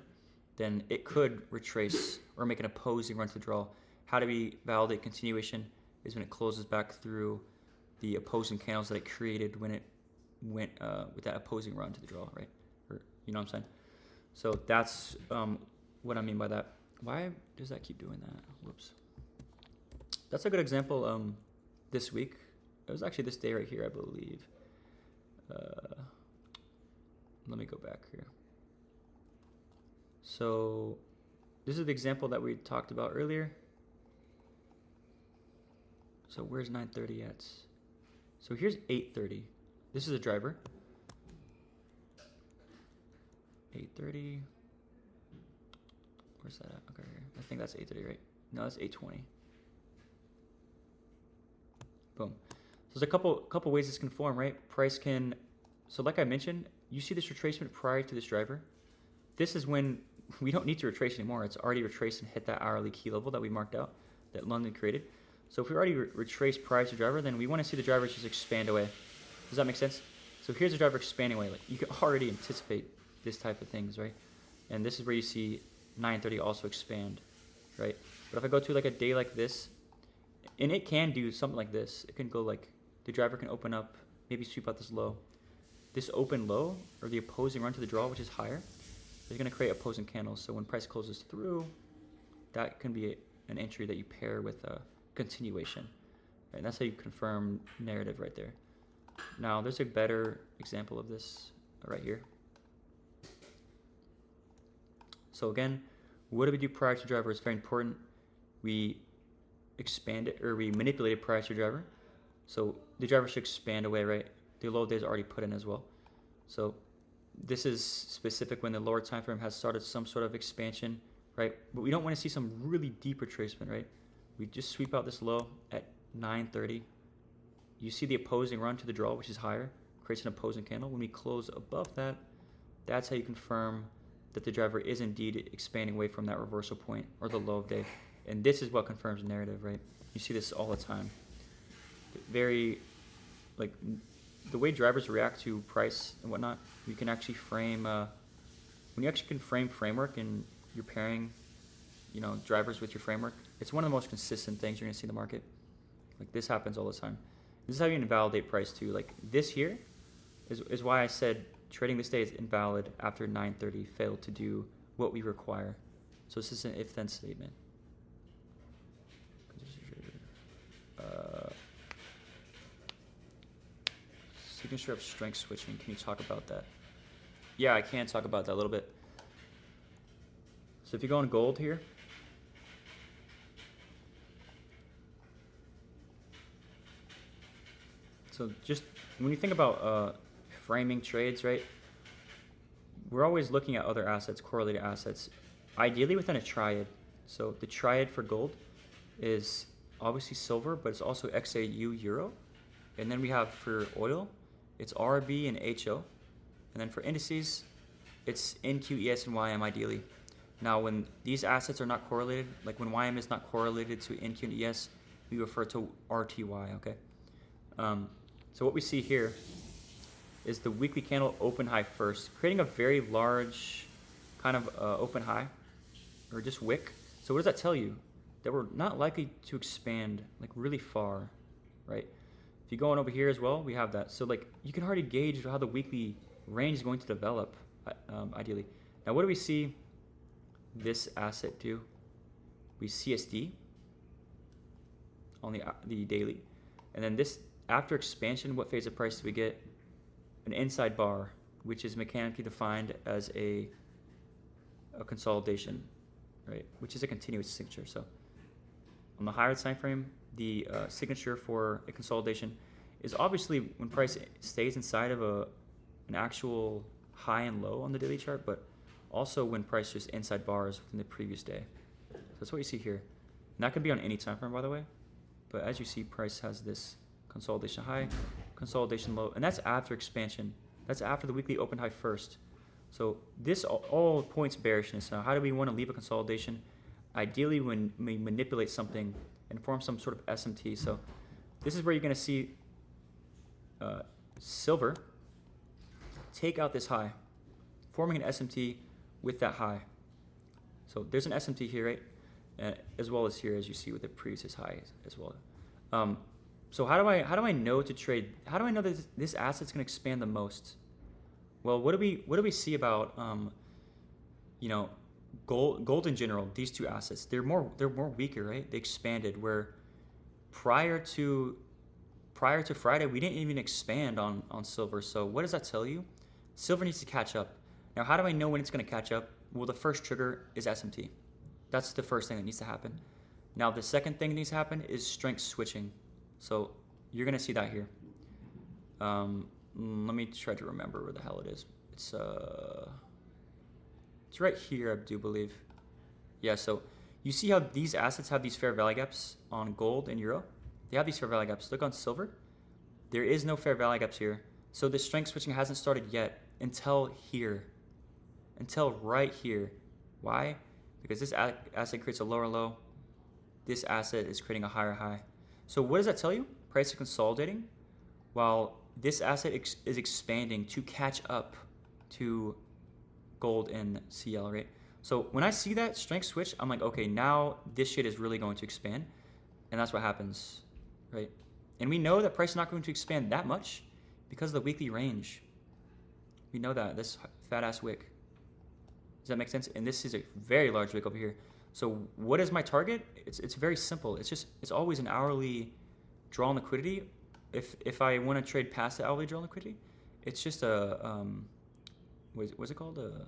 then it could retrace or make an opposing run to the draw. How do we validate continuation? Is when it closes back through the opposing candles that it created when it went with that opposing run to the draw, right? Or, you know what I'm saying? So that's what I mean by that. Why does that keep doing that? Whoops. That's a good example this week. It was actually this day right here, I believe. Let me go back here. So this is the example that we talked about earlier. So where's 930 at? So here's 830. This is a driver. 830. Where's that at? Okay, here. I think that's 830, right? No, that's 820. Boom. So there's a couple ways this can form, right? Price can, so like I mentioned, you see this retracement prior to this driver. This is when we don't need to retrace anymore. It's already retraced and hit that hourly key level that we marked out, that London created. So if we already retraced prior to the driver, then we want to see the driver just expand away. Does that make sense? So here's the driver expanding away. Like you can already anticipate this type of things, right? And this is where you see 930 also expand, right? But if I go to like a day like this, and it can do something like this. It can go like, the driver can open up, maybe sweep out this low. This open low, or the opposing run to the draw, which is higher, is going to create opposing candles. So when price closes through, that can be an entry that you pair with a continuation. Right? And that's how you confirm narrative right there. Now, there's a better example of this right here. So again, what do we do prior to driver? It's very important. We expand it, or we manipulate it prior to driver. So the driver should expand away, right? The low day is already put in as well. So this is specific when the lower time frame has started some sort of expansion, right? But we don't want to see some really deep retracement, right? We just sweep out this low at 930. You see the opposing run to the draw, which is higher, creates an opposing candle. When we close above that, that's how you confirm that the driver is indeed expanding away from that reversal point or the low of day. And this is what confirms narrative, right? You see this all the time. Very, like, the way drivers react to price and whatnot, you can actually frame, when you actually can frame framework and you're pairing, you know, drivers with your framework, it's one of the most consistent things you're gonna see in the market. Like this happens all the time. This is how you invalidate price too. Like this here is why I said trading this day is invalid after 930 failed to do what we require. So this is an if-then statement. Signature of strength switching. Can you talk about that? Yeah, I can talk about that a little bit. So if you go on gold here, so just when you think about framing trades, right? We're always looking at other assets, correlated assets, ideally within a triad. So the triad for gold is obviously silver, but it's also XAU euro. And then we have for oil, it's RB and HO. And then for indices, it's NQ, ES, and YM ideally. Now, when these assets are not correlated, like when YM is not correlated to NQ and ES, we refer to RTY, okay? So what we see here is the weekly candle open high first, creating a very large kind of open high, or just wick. So what does that tell you? That we're not likely to expand like really far, right? If you go on over here as well, we have that. So like you can already gauge how the weekly range is going to develop, ideally. Now what do we see this asset do? We CSD on the daily. And then this, after expansion, what phase of price do we get? An inside bar, which is mechanically defined as a consolidation, right? Which is a continuous signature. So on the higher time frame, the signature for a consolidation is obviously when price stays inside of an actual high and low on the daily chart, but also when price just inside bars within the previous day. So that's what you see here. And that could be on any time frame, by the way. But as you see, price has this consolidation high, consolidation low, and that's after expansion. That's after the weekly open high first. So this all points bearishness. Now, how do we want to leave a consolidation? Ideally, when we manipulate something and form some sort of SMT. So this is where you're gonna see silver take out this high, forming an SMT with that high. So there's an SMT here, right? As well as here, as you see with the previous high as well. So how do I know to trade? How do I know that this asset's going to expand the most? Well, what do we see about you know, gold in general? These two assets, they're more weaker, right? They expanded, where prior to Friday we didn't even expand on silver. So what does that tell you? Silver needs to catch up. Now, how do I know when it's going to catch up? Well, the first trigger is SMT. That's the first thing that needs to happen. Now, the second thing that needs to happen is strength switching. So you're going to see that here. Let me try to remember where the hell it is. It's right here, I do believe. Yeah, so you see how these assets have these fair value gaps on gold and euro? They have these fair value gaps. Look on silver. There is no fair value gaps here. So the strength switching hasn't started yet until here. Until right here. Why? Because this asset creates a lower low. This asset is creating a higher high. So what does that tell you? Price is consolidating while this asset is expanding to catch up to gold and CL, right? So when I see that strength switch, I'm like, okay, now this shit is really going to expand. And that's what happens, right? And we know that price is not going to expand that much because of the weekly range. We know that, this fat ass wick. Does that make sense? And this is a very large wick over here. So what is my target? It's very simple. It's always an hourly draw on liquidity. If I want to trade past the hourly draw on liquidity, it's just a what's it called? A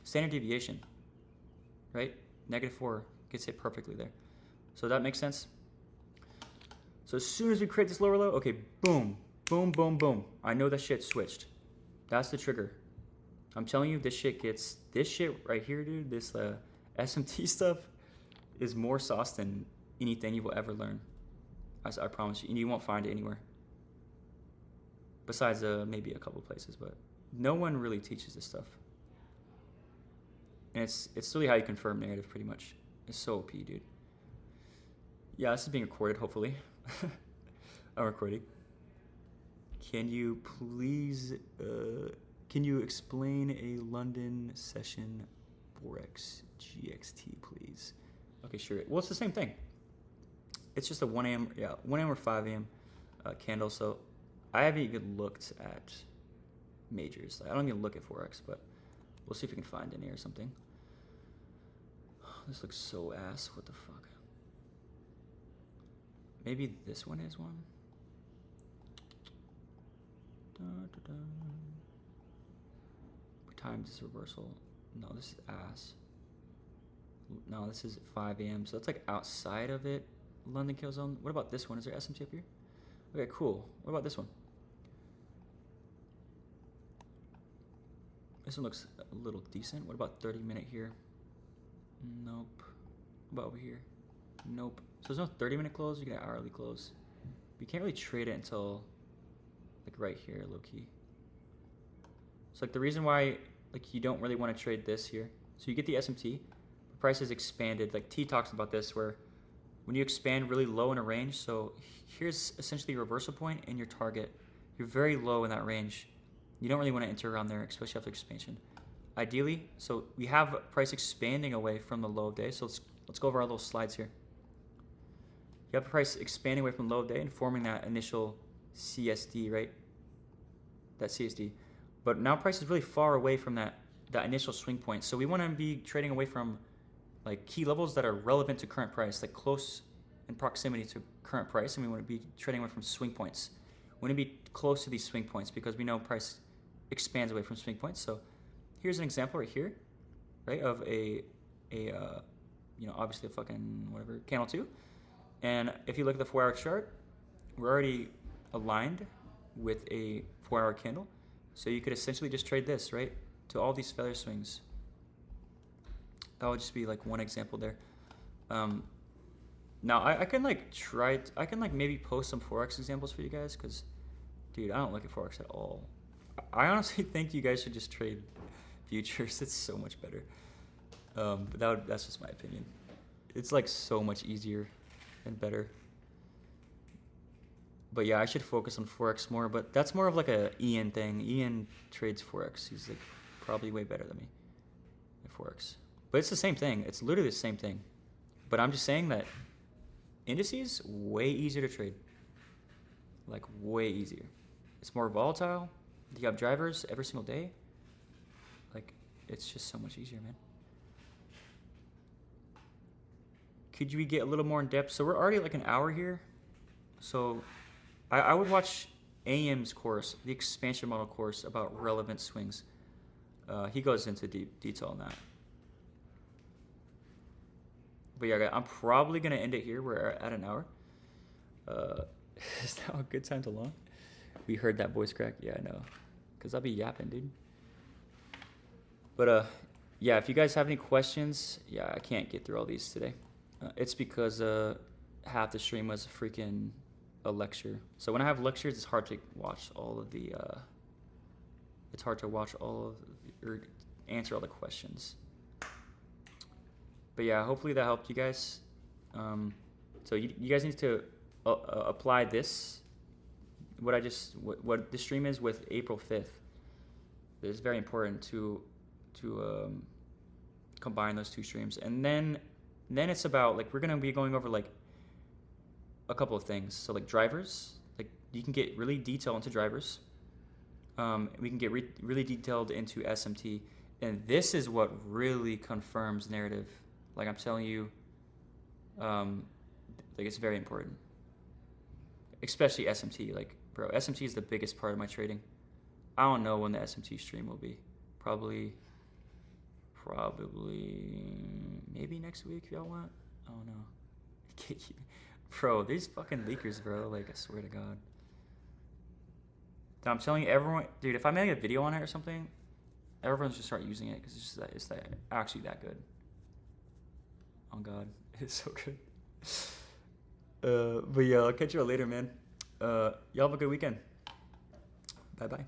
standard deviation, right? -4 gets hit perfectly there. So that makes sense. So as soon as we create this lower low, okay, boom, boom, boom, boom. I know that shit switched. That's the trigger. I'm telling you, this shit right here, dude. This SMT stuff is more sauce than anything you will ever learn. I promise you. And you won't find it anywhere. Besides maybe a couple places, but no one really teaches this stuff. And it's really how you confirm narrative, pretty much. It's so OP, dude. Yeah, this is being recorded, hopefully. I'm recording. Can you please, can you explain a London session Forex GXT, please? Okay, sure. Well, it's the same thing. It's just a 1 a.m. Yeah, 1 a.m. or 5 a.m. Candle. So I haven't even looked at majors. I don't even look at Forex, but we'll see if we can find any or something. This looks so ass. What the fuck? Maybe this one is one. What time is this reversal? No, this is ass. No, this is 5 a.m. So that's like outside of it. London kill zone. What about this one? Is there SMT up here? Okay, cool. What about this one? This one looks a little decent. What about 30-minute here? Nope. What about over here? Nope. So there's no 30-minute close. You get an hourly close. But you can't really trade it until like right here, low key. So like the reason why like you don't really want to trade this here. So you get the SMT. The price is expanded. Like T talks about this, where when you expand really low in a range. So here's essentially your reversal point and your target. You're very low in that range. You don't really want to enter around there, especially after expansion. Ideally, so we have price expanding away from the low of day. So let's go over our little slides here. You have price expanding away from the low of day and forming that initial CSD, right? That CSD. But now price is really far away from that initial swing point. So we want to be trading away from like key levels that are relevant to current price, like close in proximity to current price, and we want to be trading away from swing points. We want to be close to these swing points because we know price expands away from swing points. So here's an example right here, right, of a you know, obviously a fucking whatever candle 2. And if you look at the 4-hour chart, we're already aligned with a 4-hour candle. So you could essentially just trade this, right, to all these feather swings. That would just be like one example there. Now I can like I can like maybe post some Forex examples for you guys, because dude, I don't look at Forex at all. I honestly think you guys should just trade futures. It's so much better. But that's just my opinion. It's like so much easier and better. But yeah, I should focus on Forex more, but that's more of like a Ian thing. Ian trades Forex. He's like probably way better than me at Forex. But it's the same thing. It's literally the same thing. But I'm just saying that indices, way easier to trade. Like way easier. It's more volatile. You have drivers every single day. Like, it's just so much easier, man. Could we get a little more in depth? So we're already like an hour here. So I would watch AM's course, the expansion model course about relevant swings. He goes into deep detail on that. But yeah, I'm probably going to end it here. We're at an hour. Is now a good time to launch? We heard that voice crack? Yeah, I know. Because I'll be yapping, dude. But yeah, if you guys have any questions, yeah, I can't get through all these today. It's because half the stream was freaking a lecture. So when I have lectures, it's hard to watch all of the it's hard to watch all of or answer all the questions. But yeah, hopefully that helped you guys. So you guys need to apply this, what the stream is with April 5th. It's very important to combine those two streams. And then it's about, like, we're going to be going over like a couple of things. So like drivers, like you can get really detailed into drivers. We can get really detailed into SMT. And this is what really confirms narrative. Like I'm telling you, like it's very important. Especially SMT. Like, bro, SMT is the biggest part of my trading. I don't know when the SMT stream will be. Probably maybe next week if y'all want. I don't know. Bro, these fucking leakers, bro. Like, I swear to God. I'm telling you, everyone, dude, if I make a video on it or something, everyone's just start using it because it's actually that good. Oh God, it's so good. But yeah, I'll catch you all later, man. Y'all have a good weekend. Bye bye.